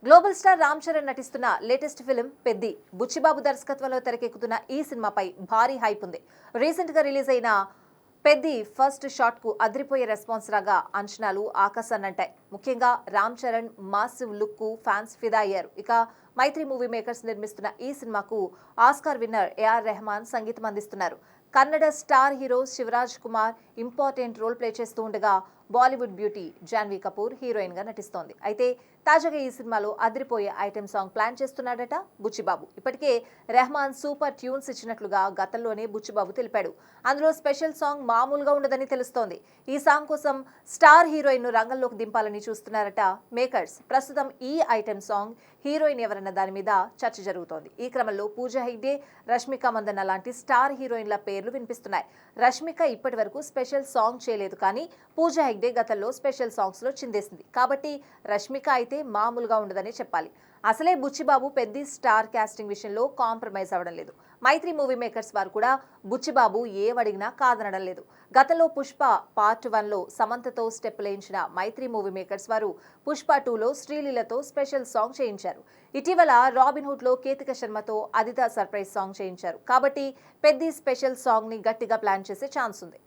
Global star Ram Charan నటిస్తున్న latest film Peddi. Buchibabu దర్శకత్వంలో తెరకెక్కుతున్న ఈ సినిమాపై భారీ హైప్ ఉంది. రీసెంట్ గా రిలీజ్ అయిన పెద్ది ఫస్ట్ షాట్ కు అదిరిపోయే రెస్పాన్స్ రాగా అంచనాలు ఆకాశాన్నంటాయి. ముఖ్యంగా రామ్ చరణ్ మాసివ్ లుక్ కు ఫ్యాన్స్ ఫిదా అయ్యారు. ఇక మైత్రి మూవీ మేకర్స్ నిర్మిస్తున్న ఈ సినిమాకు ఆస్కార్ విన్నర్ ఏఆర్ రెహమాన్ సంగీతం అందిస్తున్నారు. Kannada star hero Shivaraj Kumar important role play చేస్తూ ఉండగా బాలీవుడ్ బ్యూటీ జాన్వీ కపూర్ హీరోయిన్ గా నటిస్తోంది. అయితే తాజాగా ఈ సినిమాలో అదిరిపోయే ఐటెం సాంగ్ ప్లాన్ చేస్తున్నాడట బుచ్చిబాబు. ఇప్పటికే రెహమాన్ సూపర్ ట్యూన్స్ ఇచ్చినట్లుగా గతంలోనే బుచ్చిబాబు తెలిపాడు. అందులో స్పెషల్ సాంగ్ మామూలుగా ఉండదని తెలుస్తోంది. ఈ సాంగ్ కోసం స్టార్ హీరోయిన్ ను రంగంలోకి దింపాలని చూస్తున్నారట మేకర్స్. ప్రస్తుతం ఈ ఐటెం సాంగ్ హీరోయిన్ ఎవరన్న దాని మీద చర్చ జరుగుతోంది. ఈ క్రమంలో పూజా హెగ్డే, రష్మిక మందన్న లాంటి స్టార్ హీరోయిన్ల పేర్లు వినిపిస్తున్నాయి. రష్మిక ఇప్పటి వరకు స్పెషల్ సాంగ్ చేయలేదు, కానీ పూజా హెగ్డే గతంలో స్పెషల్ సాంగ్స్ లో చిందేసింది. కాబట్టి రష్మిక అయితే మామూలుగా ఉండదనే చెప్పాలి. అసలే బుచ్చిబాబు పెద్ద స్టార్ కాస్టింగ్ విషయంలో కాంప్రమైజ్ అవ్వడం లేదు. మైత్రి మూవీ మేకర్స్ వారు కూడా బుచ్చిబాబు ఏమడిగినా కాదనడం లేదు. గతంలో పుష్ప పార్ట్ 1లో సమంతతో స్టెప్ లేయించిన మైత్రి మూవీ మేకర్స్ వారు పుష్ప 2లో శ్రీలీలతో స్పెషల్ సాంగ్ చేయించారు. ఇటీవల రాబిన్ హుడ్ లో కేతిక శర్మతో అదిత సర్ప్రైజ్ సాంగ్ చేయించారు. కాబట్టి పెద్ద స్పెషల్ సాంగ్ ని గట్టిగా ప్లాన్ చేసే ఛాన్స్ ఉంది.